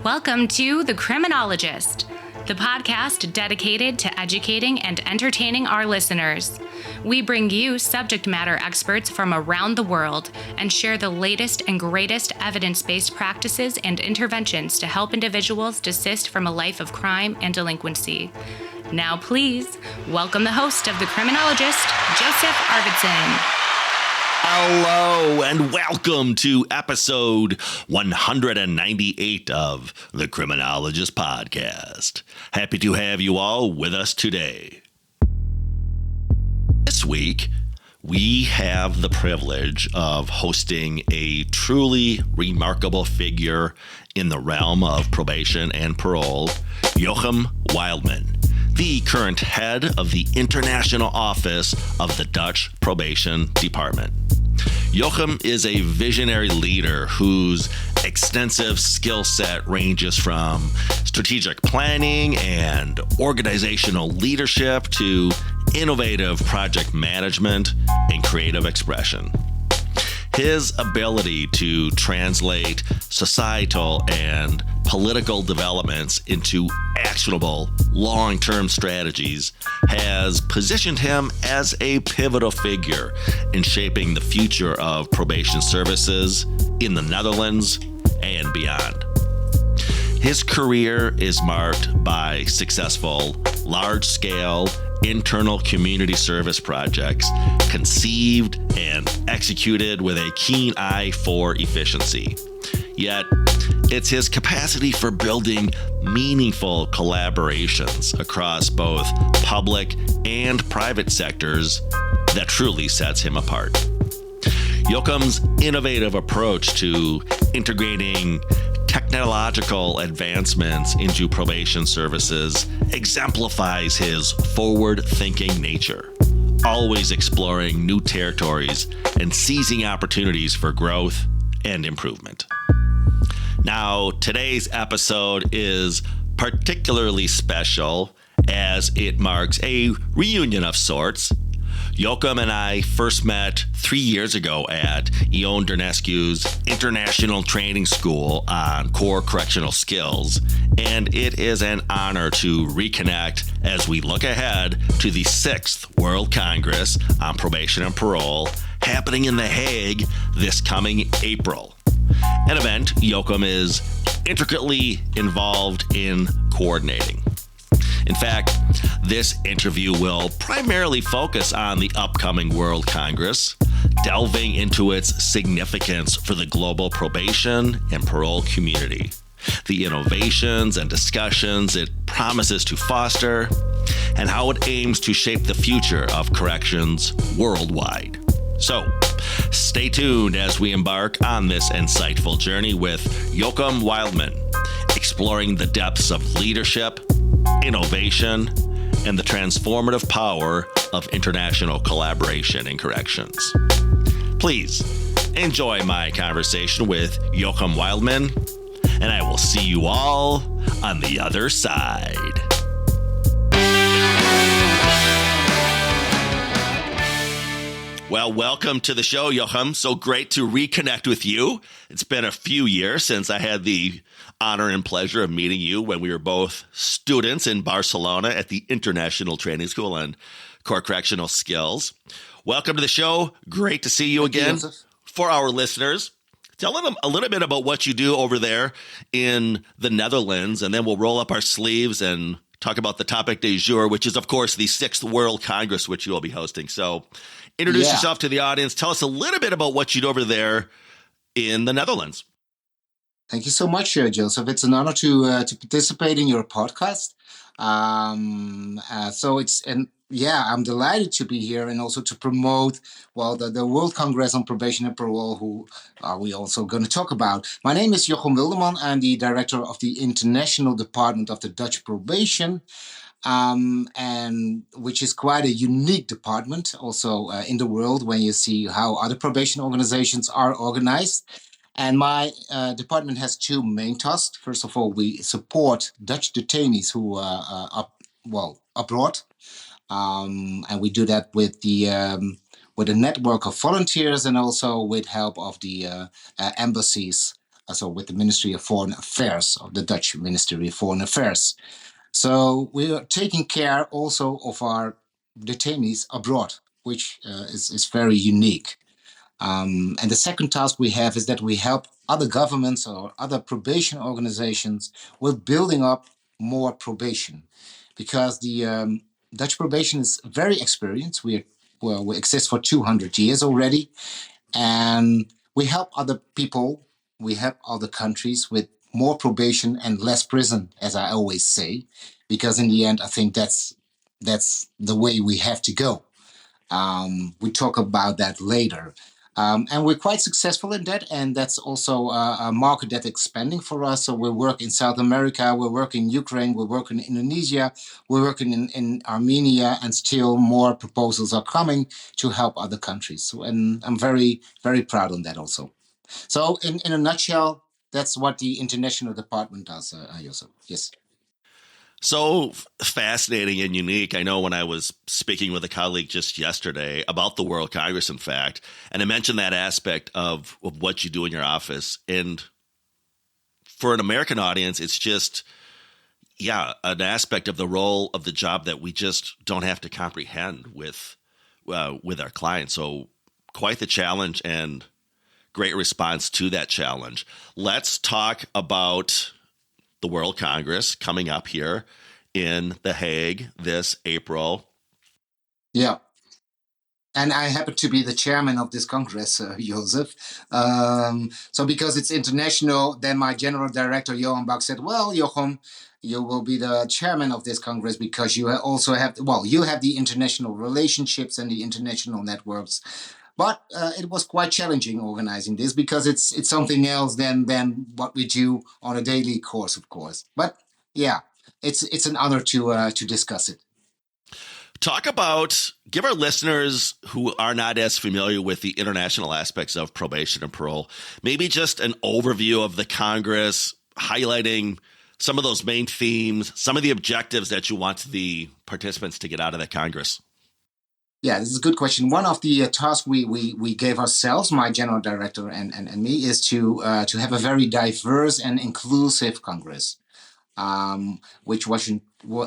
Welcome to The Criminologist, the podcast dedicated to educating and entertaining our listeners. We bring you subject matter experts from around the world and share the latest and greatest evidence-based practices and interventions to help individuals desist from a life of crime and delinquency. Now, please welcome the host of The Criminologist, Joseph Arvidsson. Hello and welcome to episode 198 of the Criminologist Podcast. Happy to have you all with us today. This week, we have the privilege of hosting a truly remarkable figure in the realm of probation and parole, Jochum Wildeman, the current head of the International Office of the Dutch Probation Department. Jochum is a visionary leader whose extensive skill set ranges from strategic planning and organizational leadership to innovative project management and creative expression. His ability to translate societal and political developments into actionable long-term strategies has positioned him as a pivotal figure in shaping the future of probation services in the Netherlands and beyond. His career is marked by successful, large-scale internal community service projects conceived and executed with a keen eye for efficiency. Yet, it's his capacity for building meaningful collaborations across both public and private sectors that truly sets him apart. Jochum's innovative approach to integrating technological advancements into probation services exemplifies his forward-thinking nature, always exploring new territories and seizing opportunities for growth and improvement. Now, today's episode is particularly special as it marks a reunion of sorts. Jochum and I first met 3 years ago at Ion Dernescu's International Training School on Core Correctional Skills, and it is an honor to reconnect as we look ahead to the 6th World Congress on Probation and Parole happening in The Hague this coming April, an event Jochum is intricately involved in coordinating. In fact, this interview will primarily focus on the upcoming World Congress, delving into its significance for the global probation and parole community, the innovations and discussions it promises to foster, and how it aims to shape the future of corrections worldwide. So, stay tuned as we embark on this insightful journey with Jochum Wildeman, exploring the depths of leadership, innovation, and the transformative power of international collaboration in corrections. Please enjoy my conversation with Jochum Wildeman, and I will see you all on the other side. Well, welcome to the show, Jochum. So great to reconnect with you. It's been a few years since I had the honor and pleasure of meeting you when we were both students in Barcelona at the International Training School on Core Correctional Skills. Welcome to the show. Great to see you again. For our listeners, tell them a little bit about what you do over there in the Netherlands, and then we'll roll up our sleeves and talk about the topic du jour, which is, of course, the 6th World Congress, which you will be hosting. So introduce yourself to the audience. Tell us a little bit about what you do over there in the Netherlands. Thank you so much, Joseph. It's an honor to participate in your podcast. I'm delighted to be here and also to promote, the World Congress on Probation and Parole, who are we also going to talk about. My name is Jochum Wildeman. I'm the director of the International Department of the Dutch Probation, and which is quite a unique department also in the world when you see how other probation organizations are organized. And my department has two main tasks. First of all, we support Dutch detainees who are abroad, and we do that with a network of volunteers and also with help of the embassies so with the Ministry of Foreign Affairs, of the Dutch Ministry of Foreign Affairs. So we are taking care also of our detainees abroad, which is very unique. And the second task we have is that we help other governments or other probation organizations with building up more probation, because the Dutch probation is very experienced. We exist for 200 years already, and we help other people, we help other countries with more probation and less prison, as I always say, because in the end, I think that's the way we have to go. We talk about that later. And we're quite successful in that. And that's also a market that's expanding for us. So we work in South America, we work in Ukraine, we work in Indonesia, we're working in Armenia, and still more proposals are coming to help other countries. And I'm very, very proud on that also. So in a nutshell, that's what the international department does, Joseph. Yes. So fascinating and unique. I know when I was speaking with a colleague just yesterday about the World Congress, in fact, and I mentioned that aspect of what you do in your office. And for an American audience, it's just, an aspect of the role of the job that we just don't have to comprehend with our clients. So quite the challenge and great response to that challenge. Let's talk about the World Congress coming up here in The Hague this April. Yeah. And I happen to be the chairman of this Congress, Joseph. So because it's international, then my general director, Johan Bach, said, well, Jochum, you will be the chairman of this Congress because you also have, you have the international relationships and the international networks. But it was quite challenging organizing this because it's something else than what we do on a daily course, of course. But yeah, it's an honor to discuss it. Give our listeners who are not as familiar with the international aspects of probation and parole, maybe just an overview of the Congress, highlighting some of those main themes, some of the objectives that you want the participants to get out of the Congress. Yeah, this is a good question. One of the tasks we gave ourselves, my general director and me, is to have a very diverse and inclusive Congress, which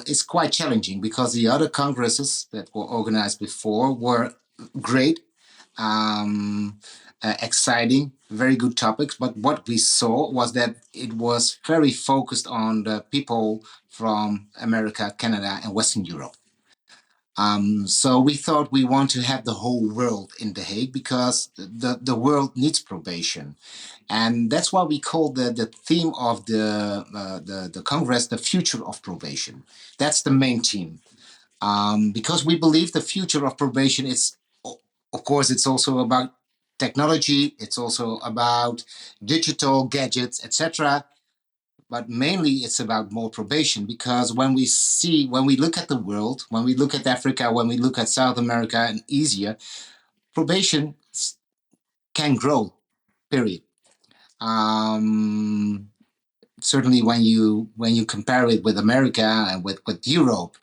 is quite challenging because the other congresses that were organized before were great, exciting, very good topics. But what we saw was that it was very focused on the people from America, Canada, and Western Europe. So we thought we want to have the whole world in The Hague because the world needs probation. And that's why we call the theme of the Congress the future of probation. That's the main theme. Because we believe the future of probation is, of course, it's also about technology. It's also about digital gadgets, etc. But mainly it's about more probation, because when we look at the world, when we look at Africa, when we look at South America and Asia, probation can grow, period. Certainly when you compare it with America and with Europe.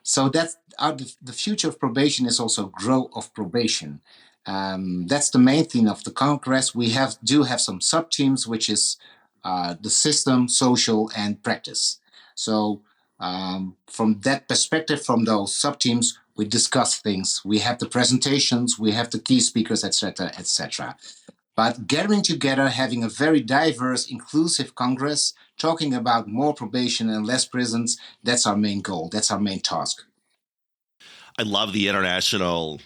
So that's the future of probation is also growth of probation. That's the main theme of the Congress. We do have some sub-themes, which is the system, social, and practice. So from that perspective, from those sub-themes, we discuss things. We have the presentations, we have the key speakers, etc., etc. But gathering together, having a very diverse, inclusive Congress, talking about more probation and less prisons, that's our main goal. That's our main task. I love the international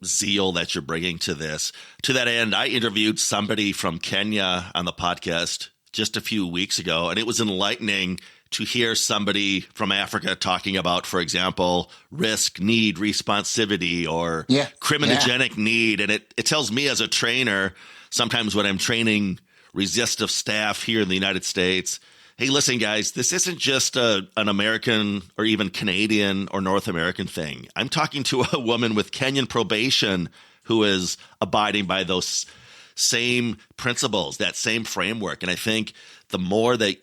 zeal that you're bringing to this. To that end, I interviewed somebody from Kenya on the podcast just a few weeks ago, and it was enlightening to hear somebody from Africa talking about, for example, risk, need, responsivity, or criminogenic need. And it tells me as a trainer, sometimes when I'm training resistive staff here in the United States, hey, listen, guys, this isn't just an American or even Canadian or North American thing. I'm talking to a woman with Kenyan probation who is abiding by those same principles, that same framework. And I think the more that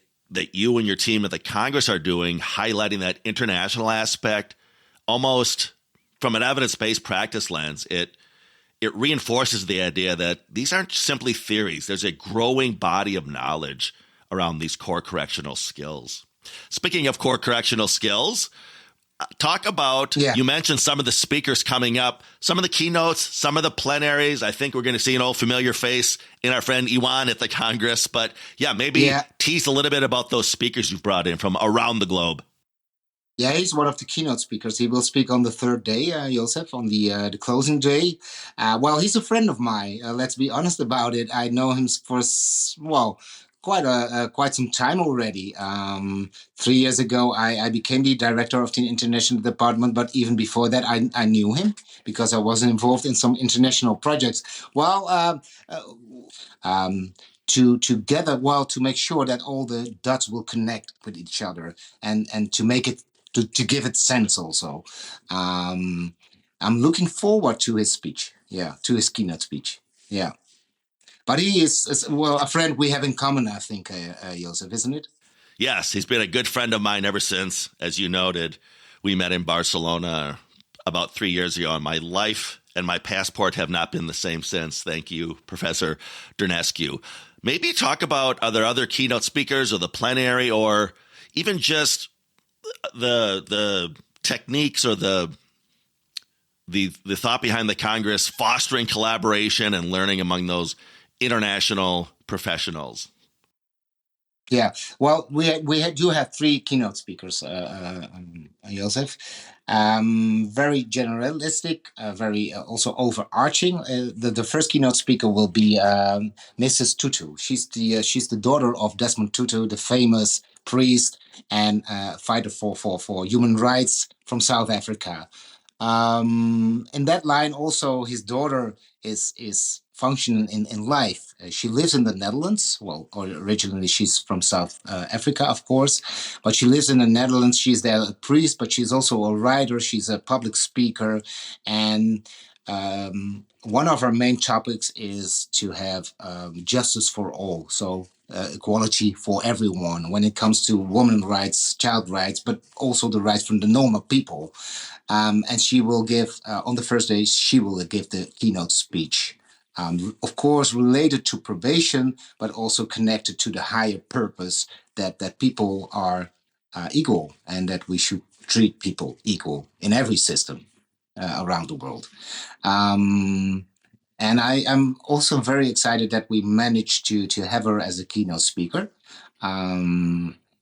you and your team at the Congress are doing, highlighting that international aspect, almost from an evidence-based practice lens, it it reinforces the idea that these aren't simply theories. There's a growing body of knowledge around these core correctional skills. Speaking of core correctional skills, talk about, you mentioned some of the speakers coming up, some of the keynotes, some of the plenaries. I think we're going to see an old familiar face in our friend Iwan at the Congress. But maybe tease a little bit about those speakers you've brought in from around the globe. Yeah, he's one of the keynote speakers. He will speak on the third day, Joseph, on the closing day. Well, he's a friend of mine. Let's be honest about it. I know him for, quite some time already. 3 years ago, I became the director of the international department, but even before that, I knew him because I was involved in some international projects. Well, to make sure that all the dots will connect with each other and to make it to give it sense also. I'm looking forward to his speech. Yeah, to his keynote speech. Yeah. But he is a friend we have in common, I think, Joseph, isn't it? Yes, he's been a good friend of mine ever since, as you noted. We met in Barcelona about 3 years ago, and my life and my passport have not been the same since. Thank you, Professor Dernescu. Maybe talk about, are there other keynote speakers or the plenary, or even just the techniques or the thought behind the Congress fostering collaboration and learning among those international professionals? Yeah, well, we do have three keynote speakers, Joseph. Very generalistic, very also overarching. The first keynote speaker will be Mrs. Tutu. She's the daughter of Desmond Tutu, the famous priest and fighter for human rights from South Africa. In that line, also his daughter is functioning in life. She lives in the Netherlands. Well, or originally she's from South Africa, of course, but she lives in the Netherlands. She's there a priest, but she's also a writer. She's a public speaker, and one of our main topics is to have justice for all. So equality for everyone when it comes to women rights, child rights, but also the rights from the normal people. And she will give, on the first day, she will give the keynote speech. Of course, related to probation, but also connected to the higher purpose that people are equal and that we should treat people equal in every system around the world. And I am also very excited that we managed to have her as a keynote speaker.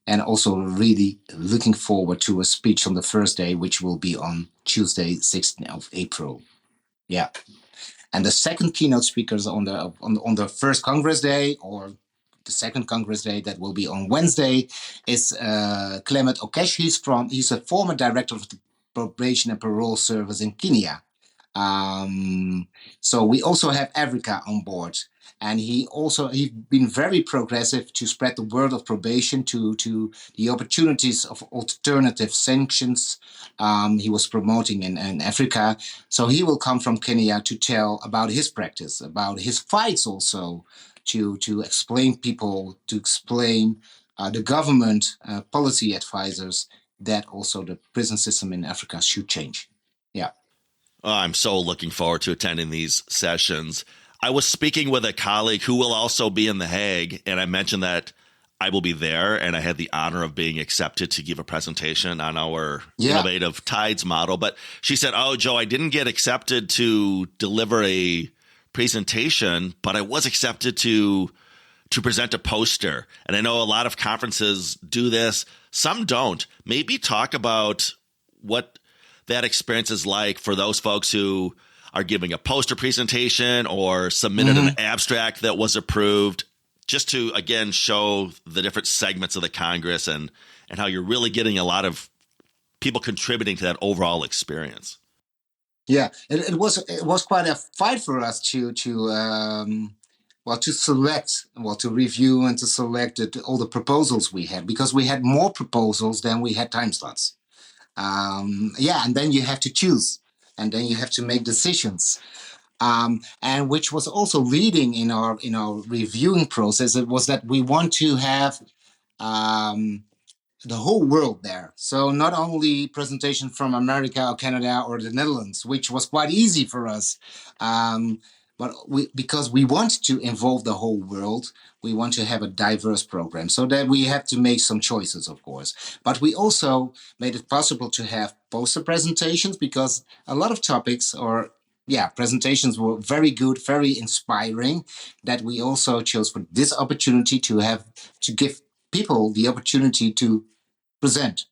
And also really looking forward to a speech on the first day, which will be on Tuesday, 16th of April. Yeah. And the second keynote speakers on the first Congress Day, or the second Congress Day that will be on Wednesday, is Clement Okesh. He's a former director of the Probation and Parole Service in Kenya. So we also have Africa on board. And he's been very progressive to spread the word of probation to the opportunities of alternative sanctions. He was promoting in Africa. So he will come from Kenya to tell about his practice, about his fights also, to explain people, to explain the government policy advisors that also the prison system in Africa should change. Yeah. Oh, I'm so looking forward to attending these sessions. I was speaking with a colleague who will also be in The Hague, and I mentioned that I will be there, and I had the honor of being accepted to give a presentation on our innovative TIDES model. But she said, "Oh, Joe, I didn't get accepted to deliver a presentation, but I was accepted to present a poster." And I know a lot of conferences do this. Some don't. Maybe talk about what that experience is like for those folks who are giving a poster presentation or submitted an abstract that was approved, just to, again, show the different segments of the Congress and how you're really getting a lot of people contributing to that overall experience. Yeah, it was quite a fight for us to select, to review and to select all the proposals we had, because we had more proposals than we had time slots. And then you have to choose, and then you have to make decisions. And which was also leading in our reviewing process. It was that we want to have the whole world there. So not only presentation from America or Canada or the Netherlands, which was quite easy for us, but because we want to involve the whole world, we want to have a diverse program. So that we have to make some choices, of course. But we also made it possible to have poster presentations because a lot of topics or presentations were very good, very inspiring. That we also chose for this opportunity to give people the opportunity to present.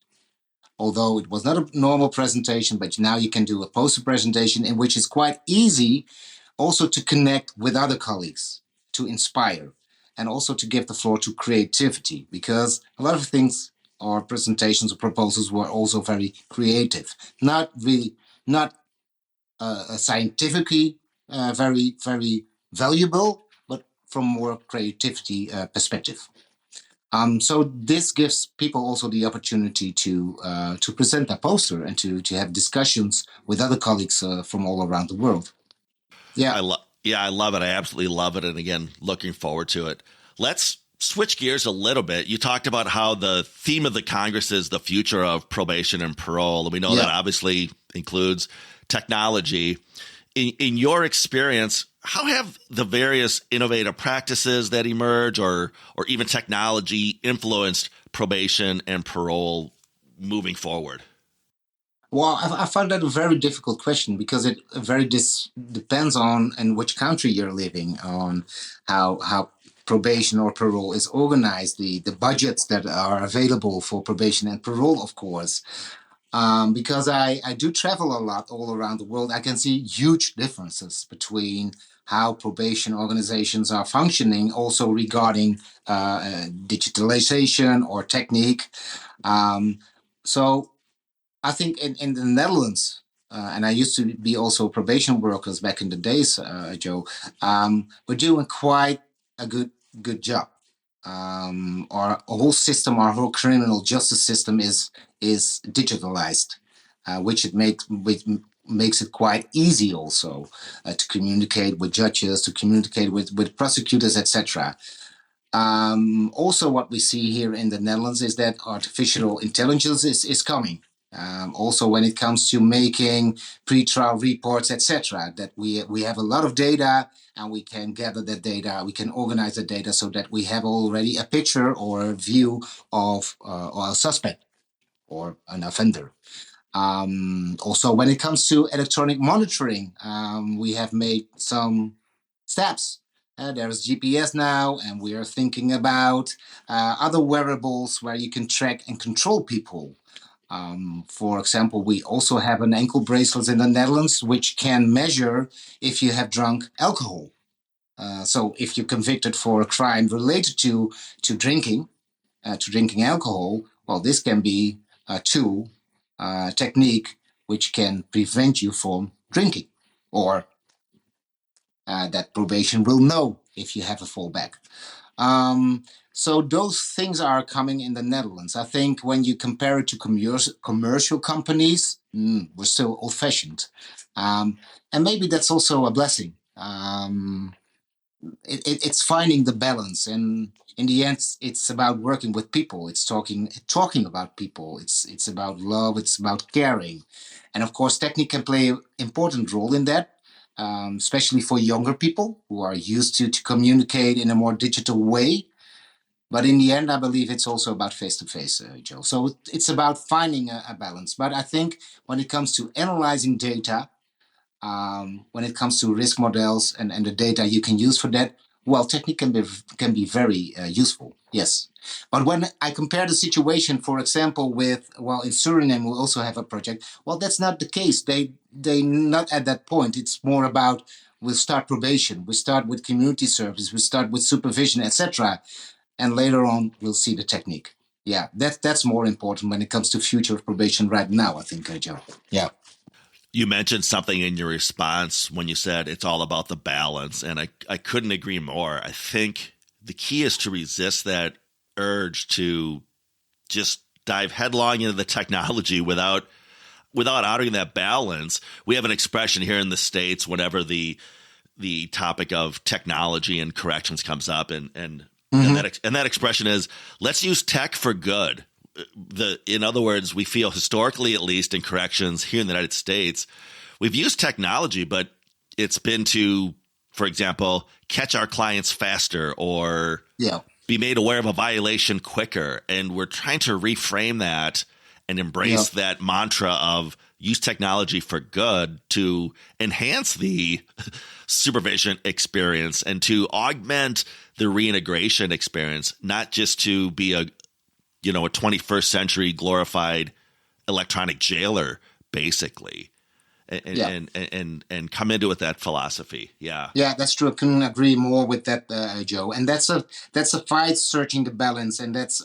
Although it was not a normal presentation, but now you can do a poster presentation in which is quite easy also to connect with other colleagues, to inspire, and also to give the floor to creativity, because a lot of things or presentations or proposals were also very creative, not really, not scientifically very, very valuable, but from more creativity perspective. So this gives people also the opportunity to present their poster and to have discussions with other colleagues from all around the world. Yeah. I love it. I absolutely love it. And again, looking forward to it. Let's switch gears a little bit. You talked about how the theme of the Congress is the future of probation and parole. And we know that obviously includes technology. In your experience, how have the various innovative practices that emerge or even technology influenced probation and parole moving forward? Well, I found that a very difficult question because it very depends on in which country you're living, on how probation or parole is organized, the budgets that are available for probation and parole, of course. Because I do travel a lot all around the world, I can see huge differences between how probation organizations are functioning, also regarding digitalization or technique. So I think in the Netherlands, and I used to be also probation workers back in the days, Joe, we're doing quite a good job. Our whole system, our whole criminal justice system is digitalized, which makes it quite easy also to communicate with judges, to communicate with prosecutors, etc. Also, what we see here in the Netherlands is that artificial intelligence is coming. Also, when it comes to making pre-trial reports, etc., that we have a lot of data and we can gather that data, we can organize the data so that we have already a picture or a view of a suspect or an offender. Also, when it comes to electronic monitoring, we have made some steps. There's GPS now, and we are thinking about other wearables where you can track and control people. For example, we also have an ankle bracelet in the Netherlands, which can measure if you have drunk alcohol. So if you're convicted for a crime related to drinking, alcohol, well, this can be a tool, technique, which can prevent you from drinking, or that probation will know if you have a fallback. So those things are coming in the Netherlands. I think when you compare it to commercial companies, we're still old-fashioned. And maybe that's also a blessing. It's finding the balance, and in the end, it's about working with people. It's talking about people. It's about love. It's about caring, and of course, technique can play an important role in that, especially for younger people who are used to communicate in a more digital way. But in the end, I believe it's also about face-to-face, Joe. So it's about finding a balance. But I think when it comes to analyzing data, when it comes to risk models and the data you can use for that, well, technique can be very useful, yes. But when I compare the situation, for example, with, well, in Suriname, we also have a project. Well, that's not the case. They not at that point. It's more about we'll start probation, we start with community service, we start with supervision, etc. And later on, we'll see the technique. Yeah, that's more important when it comes to future of probation right now, I think, Joe. Yeah. You mentioned something in your response when you said it's all about the balance, and I couldn't agree more. I think the key is to resist that urge to just dive headlong into the technology without honoring that balance. We have an expression here in the States whenever the topic of technology and corrections comes up, and that expression is, let's use tech for good. in other words, we feel historically, at least in corrections here in the United States, we've used technology, but it's been to, for example, catch our clients faster or be made aware of a violation quicker. And we're trying to reframe that and embrace that mantra of use technology for good to enhance the supervision experience and to augment the reintegration experience, not just to be a 21st century glorified electronic jailer, basically, and come into it with that philosophy. Yeah, that's true. I couldn't agree more with that, Joe. And that's a fight searching the balance, and that's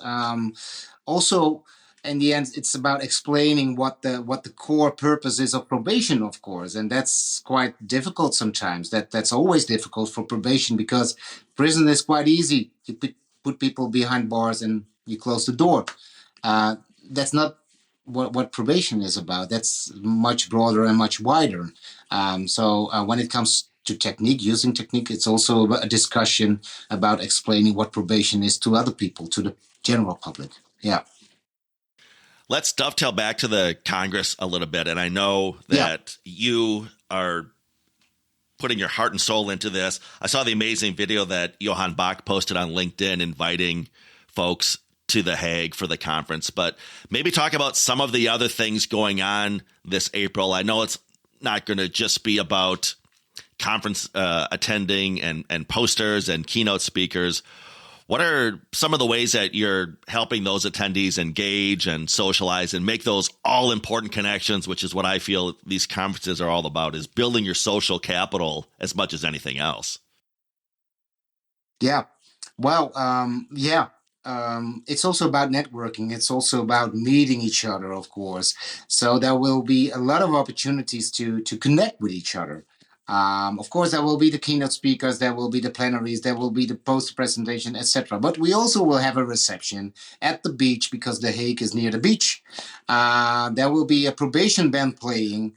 also. In the end, it's about explaining what the core purpose is of probation, of course, and that's quite difficult sometimes. That's always difficult for probation because prison is quite easy. You put people behind bars and you close the door. That's not what probation is about. That's much broader and much wider. So when it comes to technique, using technique, it's also a discussion about explaining what probation is to other people, to the general public. Yeah. Let's dovetail back to the Congress a little bit. And I know that you are putting your heart and soul into this. I saw the amazing video that Johann Bach posted on LinkedIn inviting folks to The Hague for the conference. But maybe talk about some of the other things going on this April. I know it's not going to just be about conference attending and posters and keynote speakers. What are some of the ways that you're helping those attendees engage and socialize and make those all important connections, which is what I feel these conferences are all about, is building your social capital as much as anything else? Yeah. Well, it's also about networking. It's also about meeting each other, of course. So there will be a lot of opportunities to connect with each other. Of course, there will be the keynote speakers, there will be the plenaries, there will be the poster presentation, etc. But we also will have a reception at the beach because The Hague is near the beach. There will be a probation band playing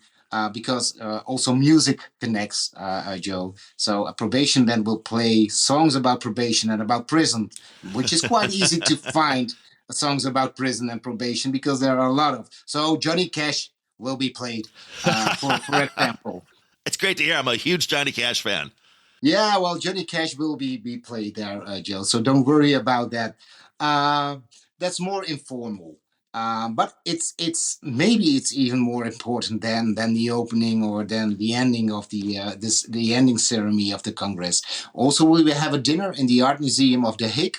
because also music connects, Joe. So a probation band will play songs about probation and about prison, which is quite easy to find songs about prison and probation because there are a lot of. So Johnny Cash will be played, for example. It's great to hear. I'm a huge Johnny Cash fan. Yeah, well, Johnny Cash will be played there, Joe. So don't worry about that. That's more informal. But it's maybe it's even more important than the opening or than the ending of the ending ceremony of the Congress. Also, we will have a dinner in the Art Museum of The Hague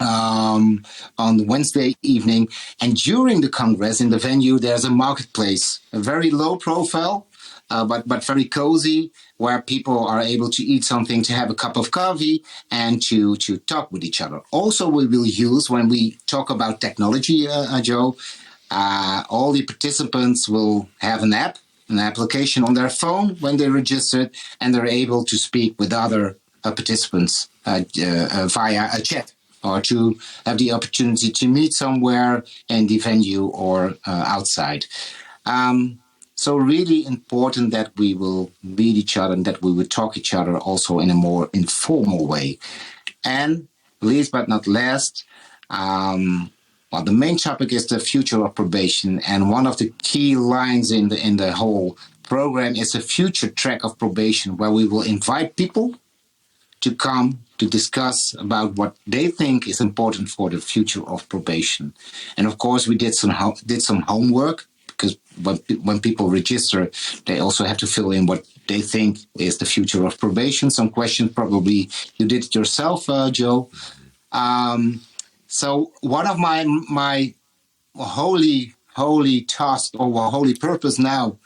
on Wednesday evening, and during the Congress in the venue there's a marketplace, a very low profile. But very cozy, where people are able to eat something, to have a cup of coffee, and to talk with each other. Also, we will use, when we talk about technology, Joe, all the participants will have an application on their phone when they register, and they're able to speak with other participants via a chat, or to have the opportunity to meet somewhere in the venue or outside. So really important that we will meet each other and that we will talk each other also in a more informal way. And last but not least, the main topic is the future of probation. And one of the key lines in the whole program is a future track of probation, where we will invite people to come to discuss about what they think is important for the future of probation. And of course, we did some homework, because when people register, they also have to fill in what they think is the future of probation. Some questions probably you did it yourself, Joe. So one of my holy task or holy purpose now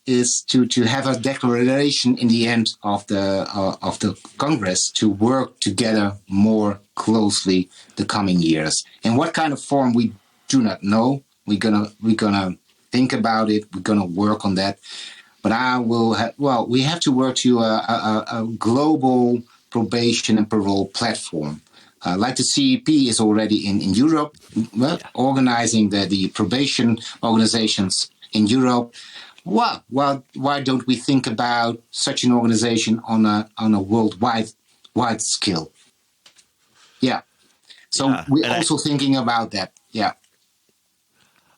is to have a declaration in the end of the Congress to work together more closely the coming years. In what kind of form we do not know. We're gonna think about it. We're going to work on that. But we have to work to a global probation and parole platform. Like the CEP is already in Europe, organizing the probation organizations in Europe. Well, why don't we think about such an organization on a wide scale? Yeah. So we're also thinking about that. Yeah.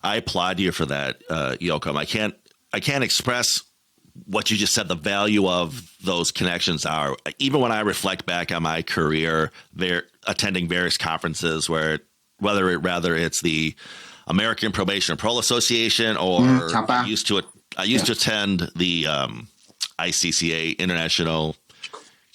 I applaud you for that, Jochum. I can't express what you just said, the value of those connections are. Even when I reflect back on my career, they're attending various conferences whether it's the American Probation and Parole Association or I used to attend the ICCA, International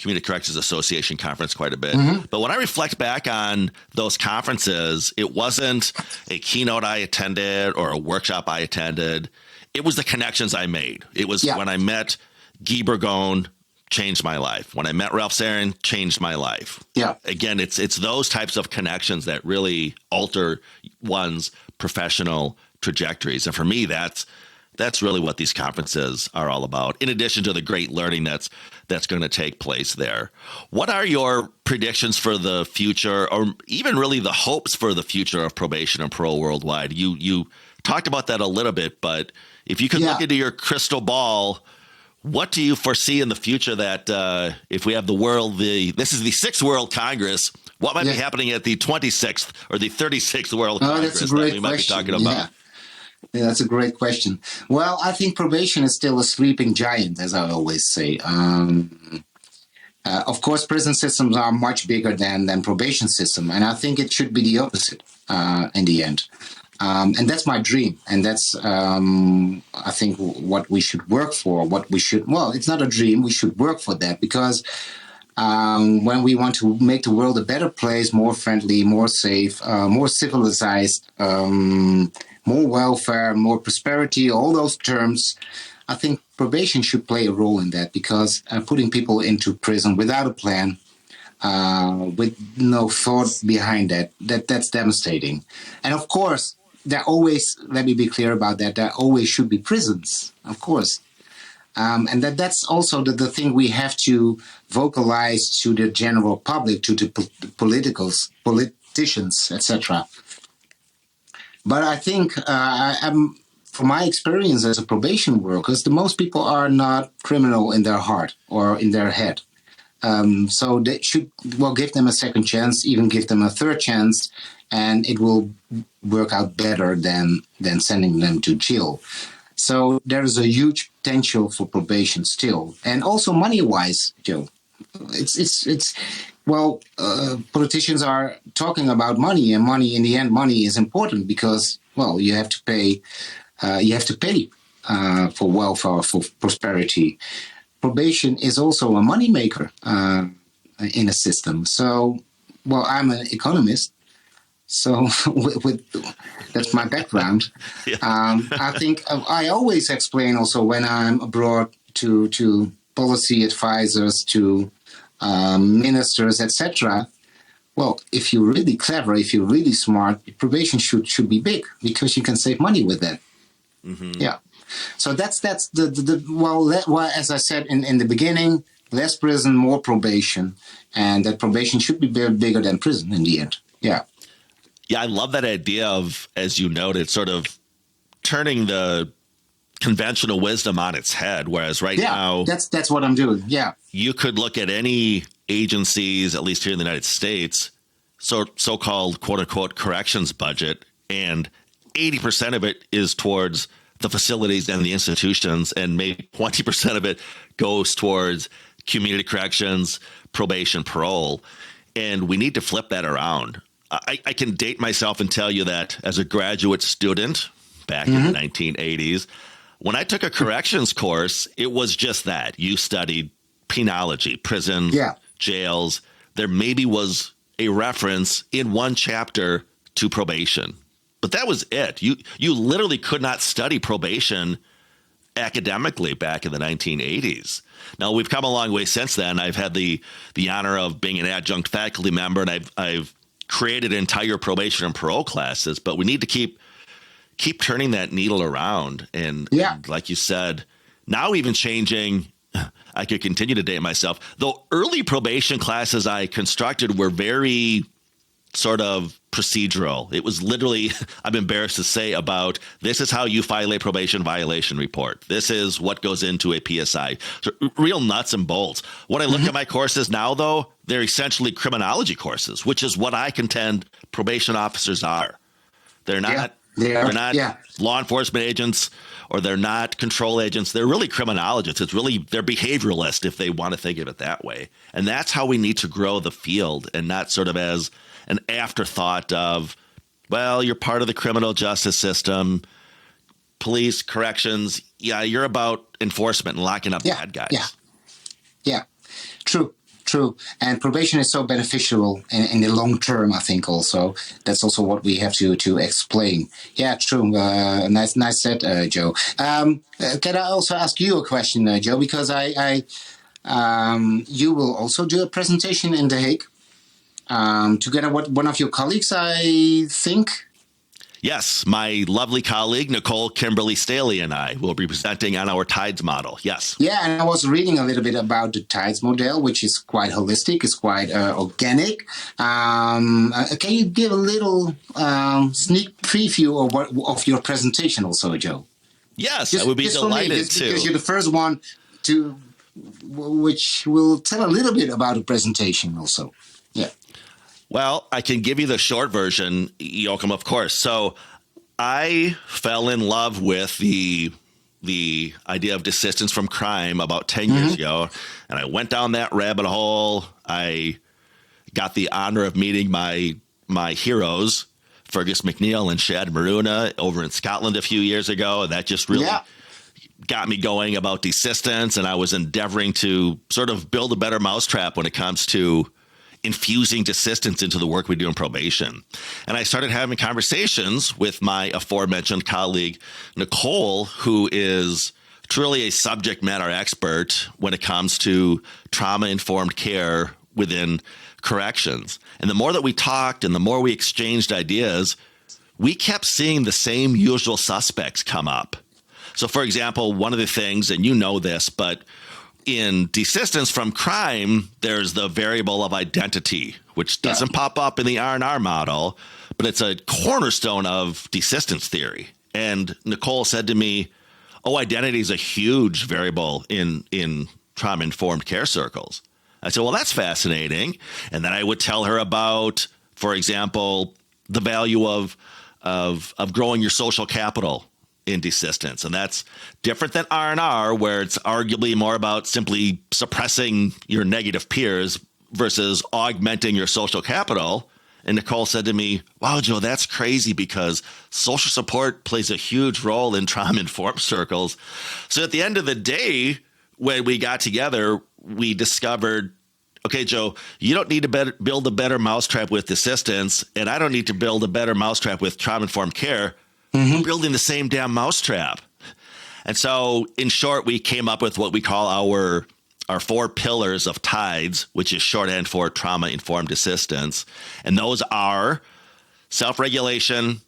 Community Corrections Association conference quite a bit. But when I reflect back on those conferences, it wasn't a keynote I attended or a workshop I attended. It was the connections I made. It was when I met Guy Burgon, changed my life. When I met Ralph Sarin, changed my life. Yeah. Again, it's those types of connections that really alter one's professional trajectories. And for me, that's really what these conferences are all about, in addition to the great learning that's going to take place there. What are your predictions for the future, or even really the hopes for the future of probation and parole worldwide? You talked about that a little bit, but if you could look into your crystal ball, what do you foresee in the future that if we have this is the 6th World Congress, what might be happening at the 26th or the 36th World Congress that's a great that we might question. be talking about? Yeah, that's a great question. Well, I think probation is still a sleeping giant, as I always say. Of course, prison systems are much bigger than probation system, and I think it should be the opposite in the end. And that's my dream, and that's I think what we should work for. Well, it's not a dream. We should work for that because when we want to make the world a better place, more friendly, more safe, more civilized, more welfare, more prosperity, all those terms, I think probation should play a role in that because putting people into prison without a plan, with no thought behind that's devastating. And of course, let me be clear about that, there always should be prisons, of course. And that's also the thing we have to vocalize to the general public, to the politicians, etc. But I think from my experience as a probation worker, the most people are not criminal in their heart or in their head. So they should give them a second chance, even give them a third chance, and it will work out better than sending them to jail. So there is a huge potential for probation still, and also money-wise, Joe. Politicians are talking about money, and money in the end, money is important because you have to pay. For welfare, for prosperity. Probation is also a moneymaker in a system. So, I'm an economist, so that's my background. I think I always explain also when I'm abroad to policy advisors, to ministers, etc. Well, if you're really clever, if you're really smart, probation should be big because you can save money with that. Mm-hmm. Yeah. So that's as I said in the beginning, less prison, more probation, and that probation should be bigger than prison in the end. Yeah. Yeah, I love that idea of, as you noted, sort of turning the conventional wisdom on its head, whereas now that's what I'm doing. Yeah. You could look at any agencies, at least here in the United States, so-called quote-unquote corrections budget, and 80% of it is towards the facilities and the institutions, and maybe 20% of it goes towards community corrections, probation, parole. And we need to flip that around. I can date myself and tell you that as a graduate student back in the 1980s, when I took a corrections course, it was just that. You studied penology, prisons, jails. There maybe was a reference in one chapter to probation. But that was it. You literally could not study probation academically back in the 1980s. Now, we've come a long way since then. I've had the honor of being an adjunct faculty member, and I've created entire probation and parole classes. But we need to keep turning that needle around. And like you said, now even changing, I could continue to date myself. Though early probation classes I constructed were very sort of procedural. It was literally, I'm embarrassed to say, about this is how you file a probation violation report. This is what goes into a PSI. So real nuts and bolts. When I look at my courses now, though, they're essentially criminology courses, which is what I contend probation officers are. They're not. They're not law enforcement agents, or they're not control agents. They're really criminologists. They're behavioralists, if they want to think of it that way. And that's how we need to grow the field, and not sort of as an afterthought of, well, you're part of the criminal justice system, police, corrections. Yeah, you're about enforcement and locking up bad guys. Yeah. True. And probation is so beneficial in the long term, I think also. That's also what we have to explain. Yeah, true. Nice said, Joe. Can I also ask you a question, Joe? Because you will also do a presentation in The Hague together with one of your colleagues, I think. Yes, my lovely colleague, Nicole Kimberly Staley, and I will be presenting on our TIDES model. Yes. Yeah, and I was reading a little bit about the TIDES model, which is quite holistic, it's quite organic. Can you give a little sneak preview of your presentation also, Joe? Yes, I would be delighted to. Because you're the first one which will tell a little bit about the presentation also. Yeah. Well, I can give you the short version, Jochum, of course. So I fell in love with the idea of desistance from crime about 10 years ago, and I went down that rabbit hole. I got the honor of meeting my heroes, Fergus McNeil and Shad Maruna, over in Scotland a few years ago. That just really got me going about desistance, and I was endeavoring to sort of build a better mousetrap when it comes to infusing desistance into the work we do in probation. And I started having conversations with my aforementioned colleague, Nicole, who is truly a subject matter expert when it comes to trauma-informed care within corrections. And the more that we talked and the more we exchanged ideas, we kept seeing the same usual suspects come up. So, for example, one of the things, and you know this, but in desistance from crime, there's the variable of identity, which doesn't pop up in the R&R model, but it's a cornerstone of desistance theory. And Nicole said to me, identity is a huge variable in trauma-informed care circles. I said, well, that's fascinating. And then I would tell her about, for example, the value of growing your social capital in desistance. And that's different than R&R, where it's arguably more about simply suppressing your negative peers versus augmenting your social capital. And Nicole said to me, wow, Joe, that's crazy, because social support plays a huge role in trauma-informed circles. So at the end of the day, when we got together, we discovered, okay, Joe, you don't need to build a better mousetrap with desistance, and I don't need to build a better mousetrap with trauma-informed care. We're building the same damn mousetrap. And so, in short, we came up with what we call our 4 pillars of TIDES, which is shorthand for trauma-informed desistance. And those are self-regulation,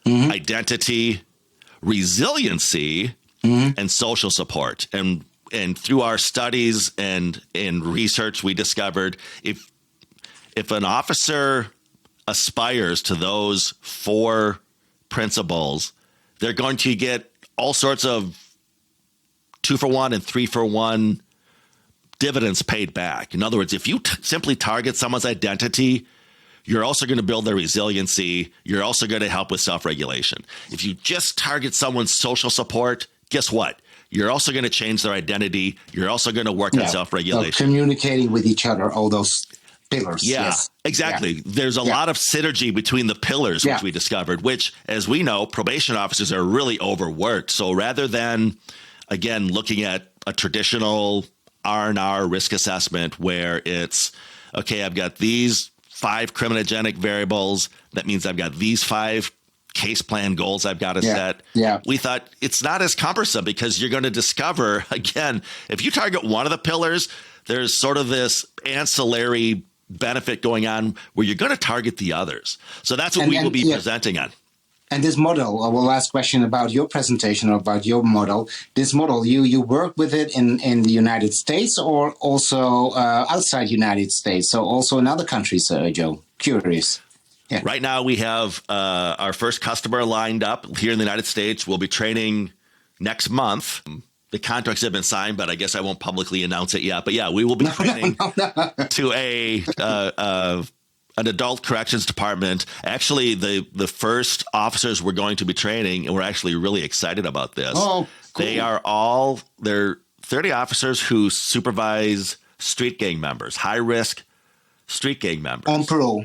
identity, resiliency, and social support. And through our studies and research, we discovered if an officer aspires to those 4 principles, they're going to get all sorts of 2-for-1 and 3-for-1 dividends paid back. In other words, if you simply target someone's identity, you're also going to build their resiliency. You're also going to help with self-regulation. If you just target someone's social support, guess what? You're also going to change their identity. You're also going to work on self-regulation. Communicating with each other, all those pillars. Yeah, yes. Exactly. Yeah. There's a lot of synergy between the pillars, which we discovered, which, as we know, probation officers are really overworked. So rather than, again, looking at a traditional R&R risk assessment where it's, okay, I've got these 5 criminogenic variables. That means I've got these 5 case plan goals I've got to set. Yeah. We thought it's not as cumbersome, because you're going to discover, again, if you target one of the pillars, there's sort of this ancillary benefit going on where you're going to target the others. So that's what we will be presenting on. And this model, our last question about your presentation or about your model, this model, you work with it in the United States or also outside United States, so also in other countries, Joe? Curious. Yeah. Right now we have our first customer lined up here in the United States. We'll be training next month. The contracts have been signed, but I guess I won't publicly announce it yet. But yeah, we will be training to a an adult corrections department. Actually, the first officers we're going to be training, and we're actually really excited about this. Oh, cool. They're 30 officers who supervise street gang members, high-risk street gang members. On parole.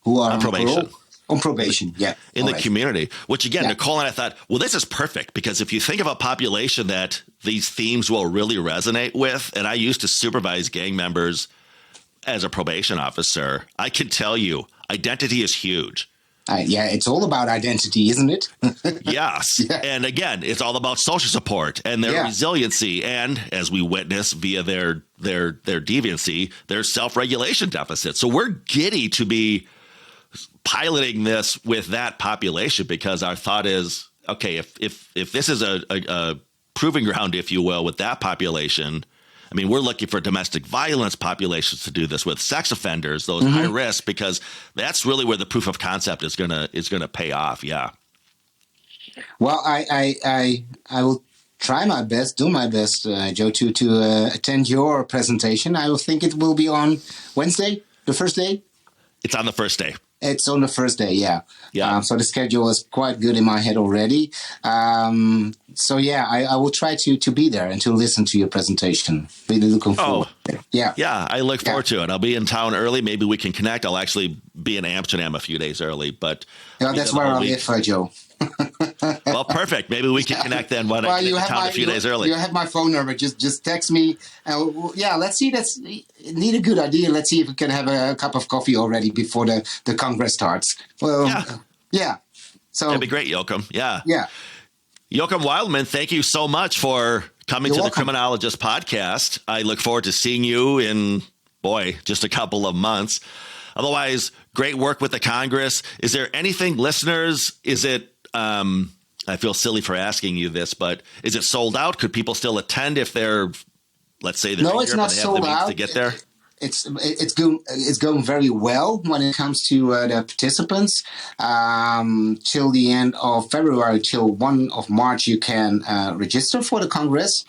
Who are on probation. Parole? On probation, yeah. In the community, which again, Yeah. Nicole and I thought, well, this is perfect because if you think of a population that these themes will really resonate with, and I used to supervise gang members as a probation officer, I can tell you identity is huge. Yeah, it's all about identity, isn't it? Yes. Yeah. And again, it's all about social support and their resiliency. And as we witness via their deviancy, their self-regulation deficit. So we're giddy to be piloting this with that population because our thought is, okay, if this is a proving ground, if you will, with that population, I mean, we're looking for domestic violence populations to do this with, sex offenders, those high risk, because that's really where the proof of concept is gonna pay off. Yeah. Well, I will try my best, do my best, Joe, to attend your presentation. I will think it will be on Wednesday, the first day. It's on the first day. It's on the first day, yeah. Yeah. So the schedule is quite good in my head already. So yeah, I will try to be there and to listen to your presentation. Really looking forward. Yeah. Yeah, I look forward to it. I'll be in town early. Maybe we can connect. I'll actually be in Amsterdam a few days early, but Yeah, that's where I live, Joe. Well, perfect. Maybe we can connect then when I get to town a few days early. You have my phone number. Just text me. Yeah, let's see. That's need a good idea. Let's see if we can have a cup of coffee already before the Congress starts. Well, yeah. So that'd be great, Jochum. Yeah. Yeah. Jochum Wildeman, thank you so much for coming to the Criminologist Podcast. I look forward to seeing you in, just a couple of months. Otherwise, great work with the Congress. Is there anything, listeners, is it, I feel silly for asking you this, but is it sold out? Could people still attend if they're, let's say, no, it's not sold out to get there? It's going very well when it comes to the participants. Till the end of February, till 1 of March, you can register for the Congress.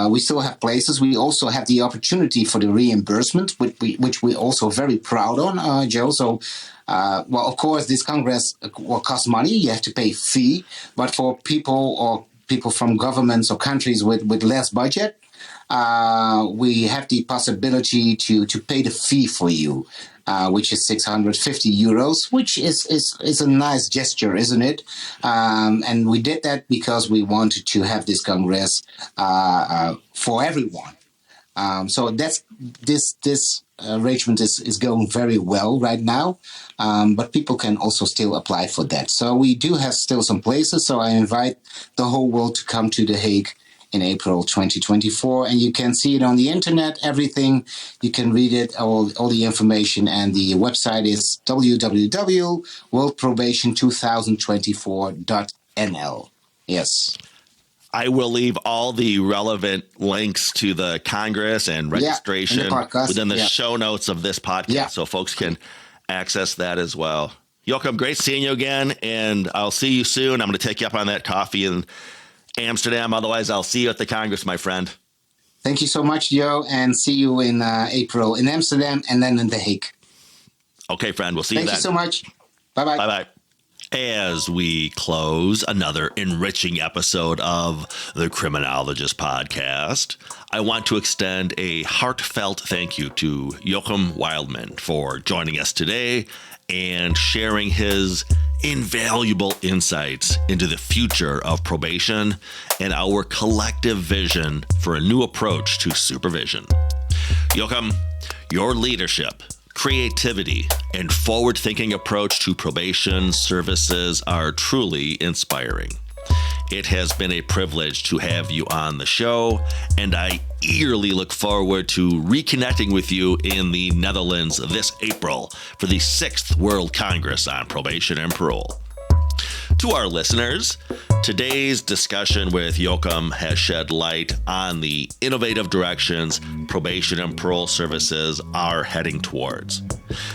We still have places. We also have the opportunity for the reimbursement, which we're also very proud on, Joe. So, of course, this Congress will cost money. You have to pay a fee. But for people from governments or countries with less budget, we have the possibility to pay the fee for you, which is 650 euros, which is a nice gesture, isn't it? And we did that because we wanted to have this Congress for everyone. So that's this arrangement is going very well right now, but people can also still apply for that. So we do have still some places. So I invite the whole world to come to The Hague in April 2024, and you can see it on the internet, everything. You can read it, all the information, and the website is www.worldprobation2024.nl. Yes. I will leave all the relevant links to the Congress and registration within the show notes of this podcast, so folks can access that as well. Jochum, great seeing you again, and I'll see you soon. I'm going to take you up on that coffee in Amsterdam. Otherwise, I'll see you at the Congress, my friend. Thank you so much, Joe, and see you in April in Amsterdam and then in The Hague. Okay, friend. We'll see you then. Thank you so much. Bye-bye. Bye-bye. As we close another enriching episode of the Criminologist Podcast, I want to extend a heartfelt thank you to Jochum Wildeman for joining us today and sharing his invaluable insights into the future of probation and our collective vision for a new approach to supervision. Jochum, your leadership, creativity, and forward-thinking approach to probation services are truly inspiring. It has been a privilege to have you on the show, and I eagerly look forward to reconnecting with you in the Netherlands this April for the 6th World Congress on Probation and Parole. To our listeners, today's discussion with Jochum has shed light on the innovative directions probation and parole services are heading towards.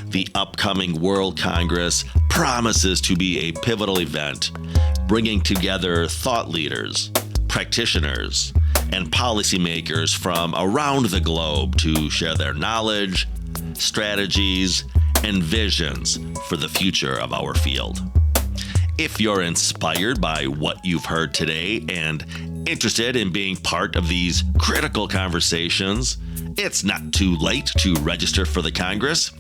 The upcoming World Congress promises to be a pivotal event, bringing together thought leaders, practitioners, and policymakers from around the globe to share their knowledge, strategies, and visions for the future of our field. If you're inspired by what you've heard today and interested in being part of these critical conversations, it's not too late to register for the Congress.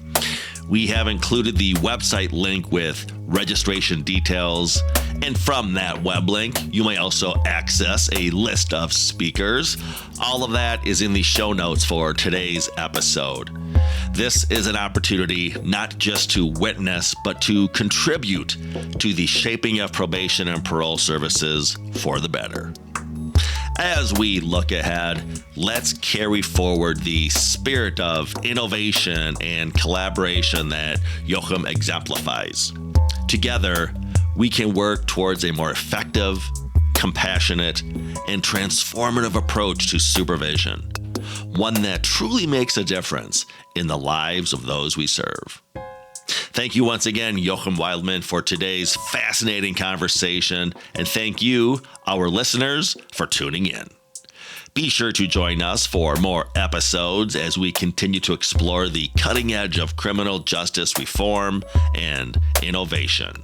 We have included the website link with registration details, and from that web link, you may also access a list of speakers. All of that is in the show notes for today's episode. This is an opportunity not just to witness, but to contribute to the shaping of probation and parole services for the better. As we look ahead, let's carry forward the spirit of innovation and collaboration that Jochum exemplifies. Together, we can work towards a more effective, compassionate, and transformative approach to supervision, one that truly makes a difference in the lives of those we serve. Thank you once again, Jochum Wildeman, for today's fascinating conversation, and thank you, our listeners, for tuning in. Be sure to join us for more episodes as we continue to explore the cutting edge of criminal justice reform and innovation.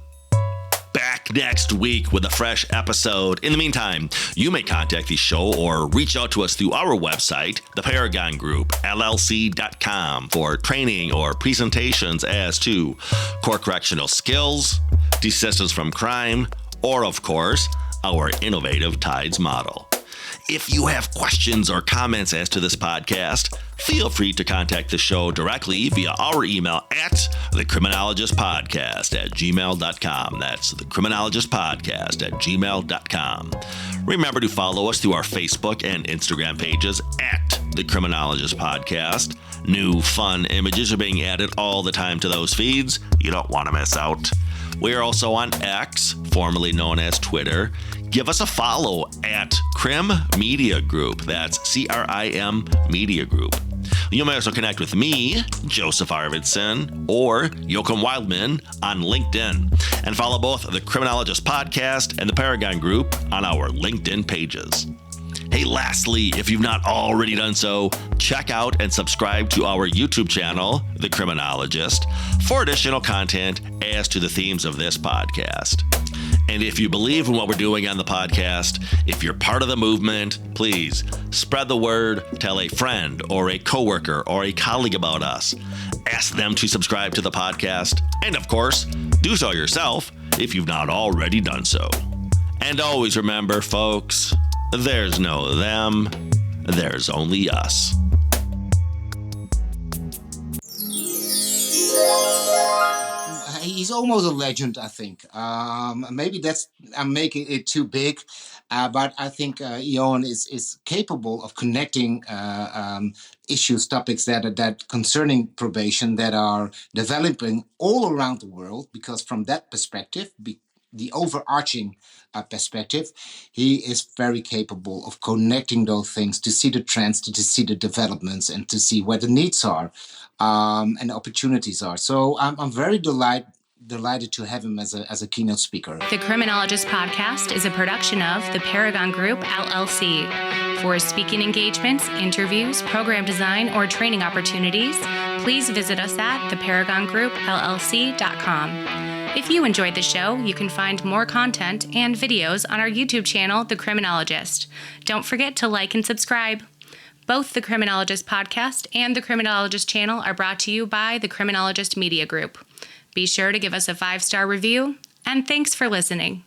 Back next week with a fresh episode. In the meantime, you may contact the show or reach out to us through our website, the Paragon Group, LLC.com, for training or presentations as to core correctional skills, desistance from crime, or, of course, our innovative TIDES model. If you have questions or comments as to this podcast, feel free to contact the show directly via our email at thecriminologistpodcast@gmail.com. That's thecriminologistpodcast@gmail.com. Remember to follow us through our Facebook and Instagram pages at The Criminologist Podcast. New fun images are being added all the time to those feeds. You don't want to miss out. We are also on X, formerly known as Twitter. Give us a follow at Crim Media Group. That's CRIM Media Group. You may also connect with me, Joseph Arvidsson, or Jochum Wildeman on LinkedIn, and follow both the Criminologist Podcast and the Paragon Group on our LinkedIn pages. Hey, lastly, if you've not already done so, check out and subscribe to our YouTube channel, The Criminologist, for additional content as to the themes of this podcast. And if you believe in what we're doing on the podcast, if you're part of the movement, please spread the word, tell a friend or a coworker or a colleague about us. Ask them to subscribe to the podcast, and of course, do so yourself if you've not already done so. And always remember, folks, there's no them, there's only us. He's almost a legend, I think. Maybe I'm making it too big, but I think Johan is capable of connecting issues, topics that concerning probation that are developing all around the world. Because from that perspective, the overarching perspective, he is very capable of connecting those things to see the trends, to see the developments, and to see where the needs are and the opportunities are. So I'm very delighted to have him as a keynote speaker. The Criminologist Podcast is a production of the Paragon Group, LLC. For speaking engagements, interviews, program design, or training opportunities, please visit us at theparagongroup.llc.com. If you enjoyed the show, you can find more content and videos on our YouTube channel, The Criminologist. Don't forget to like and subscribe. Both the Criminologist Podcast and the Criminologist channel are brought to you by the Criminologist Media Group. Be sure to give us a 5-star review, and thanks for listening.